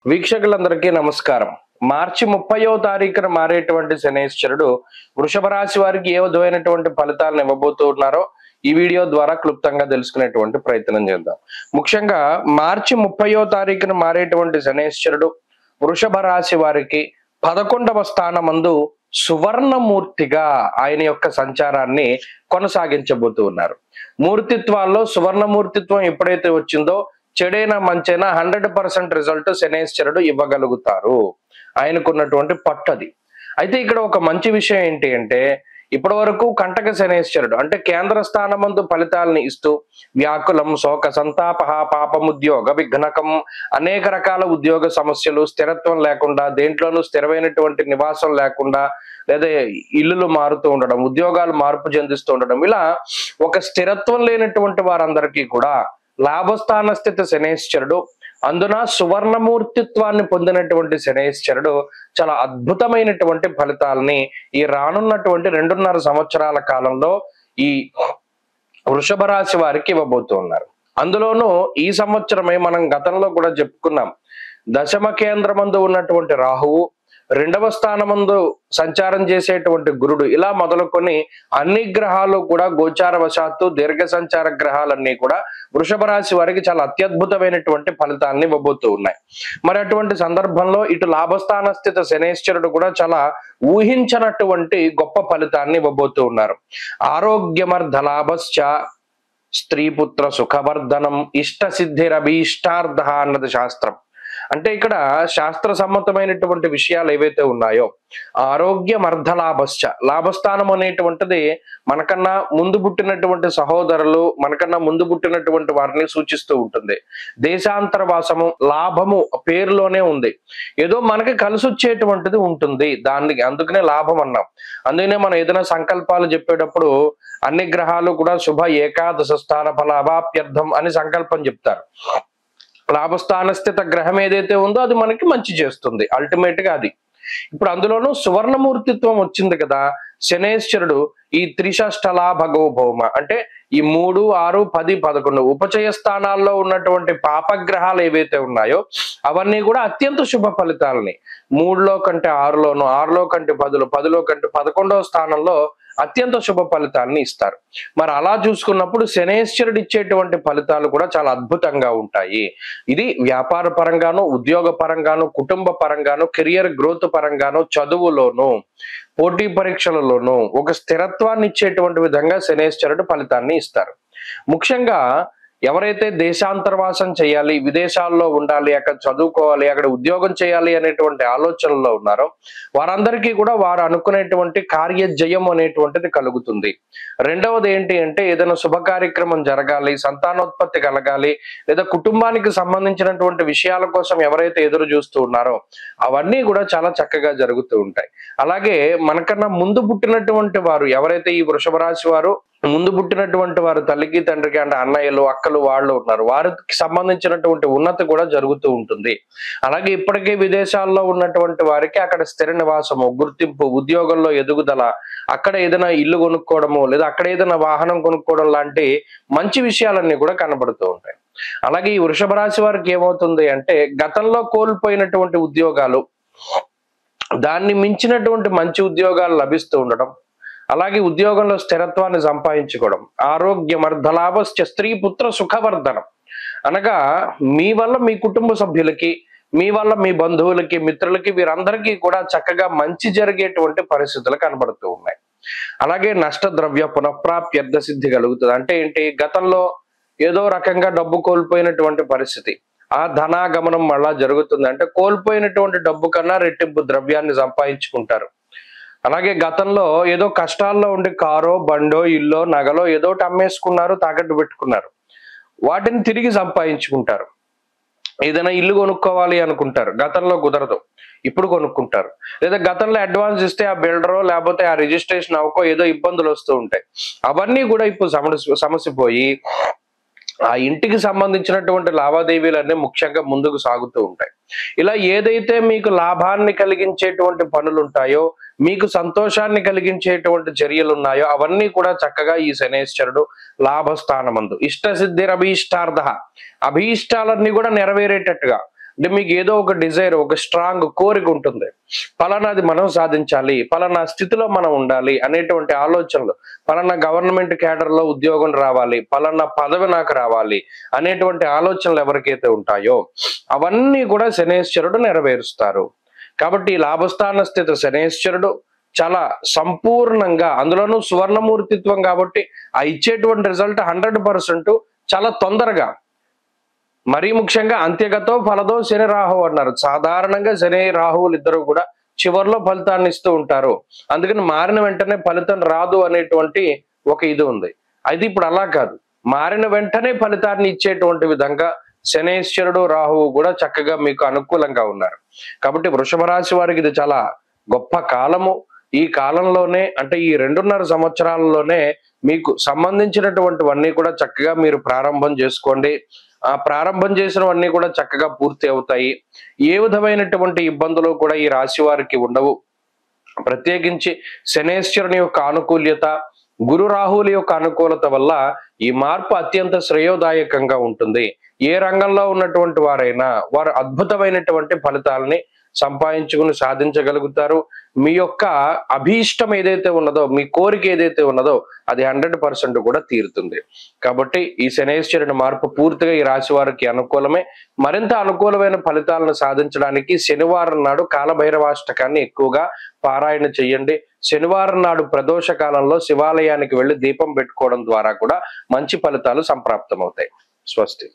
వీక్షకులందరికీ నమస్కారం. మార్చి 30వ తారీఖున మారేటువంటి శనైశ్వరుడు వృషభ రాశి వారికి ఏ విధమైనటువంటి ఫలితాలను ఇవ్వబోతూ ఉన్నారో ఈ వీడియో ద్వారా క్లుప్తంగా తెలుసుకునేటువంటి ప్రయత్నం చేద్దాం. ముఖ్యంగా మార్చి 30వ తారీఖున మారేటువంటి శనైశ్వరుడు వృషభ రాశి వారికి 11వ స్థానమందు సువర్ణమూర్తిగా ఆయన యొక్క సంచారాన్ని కొనసాగించబోతూ ఉన్నారు. మూర్తిత్వాల్లో సువర్ణమూర్తిత్వం ఎప్పుడైతే వచ్చిందో చెడైనా మంచైనా 100% రిజల్ట్ శనైశ్వరుడు ఇవ్వగలుగుతారు. ఆయనకున్నటువంటి పట్టది. అయితే ఇక్కడ ఒక మంచి విషయం ఏంటి అంటే ఇప్పటి వరకు కంటక శనైశ్వరుడు అంటే కేంద్ర స్థానమందు ఫలితాలని ఇస్తూ వ్యాకులం, శోక, సంతాప, పాపముద్యోగ విఘ్నకం, అనేక రకాల ఉద్యోగ సమస్యలు, స్థిరత్వం లేకుండా, దేంట్లోనూ స్థిరమైనటువంటి నివాసం లేకుండా, లేదా ఇల్లులు మారుతూ ఉండడం, ఉద్యోగాలు మార్పు చెందిస్తూ ఉండడం, ఇలా ఒక స్థిరత్వం లేనటువంటి వారందరికీ కూడా లాభస్థాన స్థితి శనైశ్వరుడు, అందున సువర్ణమూర్తిత్వాన్ని పొందినటువంటి శనైశ్వరుడు చాలా అద్భుతమైనటువంటి ఫలితాలని ఈ రానున్నటువంటి 2.5 సంవత్సరాల కాలంలో ఈ వృషభ రాశి వారికి ఇవ్వబోతూ ఉన్నారు. అందులోనూ ఈ సంవత్సరమే మనం గతంలో కూడా చెప్పుకున్నాం, దశమ కేంద్రమందు ఉన్నటువంటి రాహువు, 2వ స్థానమందు సంచారం చేసేటువంటి గురుడు, ఇలా మొదలుకొని అన్ని గ్రహాలు కూడా గోచార వశాత్తు దీర్ఘ సంచార గ్రహాలన్నీ కూడా వృషభ రాశి వారికి చాలా అత్యద్భుతమైనటువంటి ఫలితాన్ని ఇవ్వబోతూ ఉన్నాయి. మరి అటువంటి సందర్భంలో ఇటు లాభస్థాన స్థిత శనైశ్వరుడు కూడా చాలా ఊహించనటువంటి గొప్ప ఫలితాన్ని ఇవ్వబోతూ ఉన్నారు. ఆరోగ్యమర్ధ లాభశ్చ స్త్రీపుత్ర సుఖవర్ధనం ఇష్ట సిద్ధిరభీష్టార్థ అన్నది శాస్త్రం. అంటే ఇక్కడ శాస్త్ర సమ్మతమైనటువంటి విషయాలు ఏవైతే ఉన్నాయో ఆరోగ్యం అర్ధలాభశ్చ, లాభస్థానం అనేటువంటిది మనకన్నా ముందు పుట్టినటువంటి సహోదరులు, మనకన్నా ముందు పుట్టినటువంటి వారిని సూచిస్తూ ఉంటుంది. దేశాంతరవాసము, లాభము పేరులోనే ఉంది, ఏదో మనకి కలిసి వచ్చేటువంటిది ఉంటుంది, దాన్ని అందుకనే లాభం అన్నాం. అందుకనే మనం ఏదైనా సంకల్పాలు చెప్పేటప్పుడు అన్ని గ్రహాలు కూడా శుభ ఏకాదశ స్థాన ఫలాభాప్యర్థం అని సంకల్పం చెప్తారు. లాభస్థాన స్థిత గ్రహం ఏదైతే ఉందో అది మనకి మంచి చేస్తుంది అల్టిమేట్ గా అది. ఇప్పుడు అందులోనూ సువర్ణమూర్తిత్వం వచ్చింది కదా శనైశ్వరుడు, ఈ త్రిషష్టలాభగో భౌమ అంటే ఈ 3, 6, 10, 11 ఉపచయ స్థానాల్లో ఉన్నటువంటి పాపగ్రహాలు ఏవైతే ఉన్నాయో అవన్నీ కూడా అత్యంత శుభ ఫలితాలని 3లో కంటే 6లోను, 6లో కంటే 10లో, 10లో కంటే 11వ స్థానంలో అత్యంత శుభ ఫలితాలని ఇస్తారు. మరి అలా చూసుకున్నప్పుడు శనైశ్వరుడు ఇచ్చేటువంటి ఫలితాలు కూడా చాలా అద్భుతంగా ఉంటాయి. ఇది వ్యాపార పరంగాను, ఉద్యోగ పరంగాను, కుటుంబ పరంగాను, కెరియర్ గ్రోత్ పరంగాను, చదువులోను, పోటీ పరీక్షలలోనూ ఒక స్థిరత్వాన్ని ఇచ్చేటువంటి విధంగా శనైశ్వరుడు ఫలితాన్ని ఇస్తారు. ముఖ్యంగా ఎవరైతే దేశాంతర్వాసం చేయాలి, విదేశాల్లో ఉండాలి, అక్కడ చదువుకోవాలి, అక్కడ ఉద్యోగం చేయాలి అనేటువంటి ఆలోచనలో ఉన్నారో వారందరికీ కూడా వారు అనుకునేటువంటి కార్యజయం అనేటువంటిది కలుగుతుంది. రెండవది ఏంటి అంటే ఏదైనా శుభ కార్యక్రమం జరగాలి, సంతానోత్పత్తి కలగాలి, లేదా కుటుంబానికి సంబంధించినటువంటి విషయాల కోసం ఎవరైతే ఎదురు చూస్తూ ఉన్నారో అవన్నీ కూడా చాలా చక్కగా జరుగుతూ ఉంటాయి. అలాగే మనకన్నా ముందు పుట్టినటువంటి వారు ఎవరైతే ఈ వృషభ రాశి వారు ముందు పుట్టినటువంటి వారు తల్లికి తండ్రికి అంటే అన్నయ్యలు, అక్కలు వాళ్ళు ఉన్నారు, వారికి సంబంధించినటువంటి ఉన్నతి కూడా జరుగుతూ ఉంటుంది. అలాగే ఇప్పటికే విదేశాల్లో ఉన్నటువంటి వారికి అక్కడ స్థిర నివాసము, గుర్తింపు, ఉద్యోగంలో ఎదుగుదల, అక్కడ ఏదైనా ఇల్లు కొనుక్కోవడము, లేదా అక్కడ ఏదైనా వాహనం కొనుక్కోవడం లాంటి మంచి విషయాలన్నీ కూడా కనబడుతూ ఉంటాయి. అలాగే ఈ వృషభ రాశి వారికి ఏమవుతుంది అంటే గతంలో కోల్పోయినటువంటి ఉద్యోగాలు, దాన్ని మించినటువంటి మంచి ఉద్యోగాలు లభిస్తూ ఉండడం, అలాగే ఉద్యోగంలో స్థిరత్వాన్ని సంపాదించుకోవడం, ఆరోగ్యం అర్ధలాభశ్చ స్త్రీ పుత్ర సుఖవర్ధనం అనగా మీ వల్ల మీ కుటుంబ సభ్యులకి, మీ వల్ల మీ బంధువులకి, మిత్రులకి, వీరందరికీ కూడా చక్కగా మంచి జరిగేటువంటి పరిస్థితులు కనబడుతూ ఉన్నాయి. అలాగే నష్టద్రవ్య పునఃప్రాప్త్యర్థ సిద్ధి కలుగుతుంది. అంటే ఏంటి, గతంలో ఏదో రకంగా డబ్బు కోల్పోయినటువంటి పరిస్థితి, ఆ ధనాగమనం మళ్ళా జరుగుతుంది. అంటే కోల్పోయినటువంటి డబ్బు కన్నా రెట్టింపు ద్రవ్యాన్ని సంపాదించుకుంటారు. అలాగే గతంలో ఏదో కష్టాల్లో ఉండి కారో, బండో, ఇల్లో, నగలో ఏదో అమ్మేసుకున్నారు, తాకట్టు పెట్టుకున్నారు, వాటిని తిరిగి సంపాదించుకుంటారు. ఏదైనా ఇల్లు కొనుక్కోవాలి అనుకుంటారు, గతంలో కుదరదు, ఇప్పుడు కొనుక్కుంటారు. లేదా గతంలో అడ్వాన్స్ ఇస్తే ఆ బిల్డరో లేకపోతే ఆ రిజిస్ట్రేషన్ అవ్వకో ఏదో ఇబ్బందులు వస్తూ ఉంటాయి, అవన్నీ కూడా ఇప్పుడు సమసిపోయి ఆ ఇంటికి సంబంధించినటువంటి లావాదేవీలన్నీ ముఖ్యంగా ముందుకు సాగుతూ ఉంటాయి. ఇలా ఏదైతే మీకు లాభాన్ని కలిగించేటువంటి పనులు ఉంటాయో, మీకు సంతోషాన్ని కలిగించేటువంటి చర్యలు ఉన్నాయో అవన్నీ కూడా చక్కగా ఈ శనైశ్వరుడు లాభస్థానమందు ఇష్ట సిద్ధిరభీష్టార్థ, అభీష్టాలన్నీ కూడా నెరవేరేటట్టుగా, అంటే మీకు ఏదో ఒక డిజైర్, ఒక స్ట్రాంగ్ కోరిక ఉంటుంది. పలానాది మనం సాధించాలి, పలానా స్థితిలో మనం ఉండాలి అనేటువంటి ఆలోచనలు, పలానా గవర్నమెంట్ క్యాడర్ లో ఉద్యోగం రావాలి, పలానా పదవి నాకు రావాలి అనేటువంటి ఆలోచనలు ఎవరికైతే ఉంటాయో అవన్నీ కూడా శనేశ్వరుడు నెరవేరుస్తారు. కాబట్టి ఈ లాభస్థాన స్థితి శనేశ్వరుడు చాలా సంపూర్ణంగా, అందులోనూ సువర్ణమూర్తిత్వం కాబట్టి ఆ ఇచ్చేటువంటి రిజల్ట్ 100% చాలా తొందరగా. మరీ ముఖ్యంగా అంత్యగతో ఫలదో శని రాహు అన్నారు. సాధారణంగా శని రాహువులు ఇద్దరు కూడా చివరిలో ఫలితాన్ని ఇస్తూ ఉంటారు. అందుకని మారిన వెంటనే ఫలితం రాదు అనేటువంటి ఒక ఇది ఉంది. అయితే ఇప్పుడు అలా కాదు, మారిన వెంటనే ఫలితాన్ని ఇచ్చేటువంటి విధంగా శనేశ్వరుడు రాహువు కూడా చక్కగా మీకు అనుకూలంగా ఉన్నారు. కాబట్టి వృషభ రాశి వారికి ఇది చాలా గొప్ప కాలము. ఈ కాలంలోనే, అంటే ఈ 2.5 సంవత్సరాలలోనే మీకు సంబంధించినటువంటివన్నీ కూడా చక్కగా మీరు ప్రారంభం చేసుకోండి. ఆ ప్రారంభం చేసినవన్నీ కూడా చక్కగా పూర్తి అవుతాయి. ఏ విధమైనటువంటి ఇబ్బందులు కూడా ఈ రాశి వారికి ఉండవు. ప్రత్యేకించి శనేశ్వరుని యొక్క ఆనుకూల్యత, గురు రాహువుల యొక్క అనుకూలత వల్ల ఈ మార్పు అత్యంత శ్రేయోదాయకంగా ఉంటుంది. ఏ రంగంలో ఉన్నటువంటి వారైనా వారు అద్భుతమైనటువంటి ఫలితాలని సంపాదించుకుని సాధించగలుగుతారు. మీ యొక్క అభీష్టం ఏదైతే ఉన్నదో, మీ కోరిక ఏదైతే ఉన్నదో అది 100% కూడా తీరుతుంది. కాబట్టి ఈ శనేశ్వరుని మార్పు పూర్తిగా ఈ రాశి వారికి అనుకూలమే. మరింత అనుకూలమైన ఫలితాలను సాధించడానికి శనివారం నాడు కాలభైరవాష్టకాన్ని ఎక్కువగా పారాయణ చెయ్యండి. శనివారం నాడు ప్రదోష కాలంలో శివాలయానికి వెళ్లి దీపం పెట్టుకోవడం ద్వారా కూడా మంచి ఫలితాలు సంప్రాప్తమవుతాయి. స్వస్తి.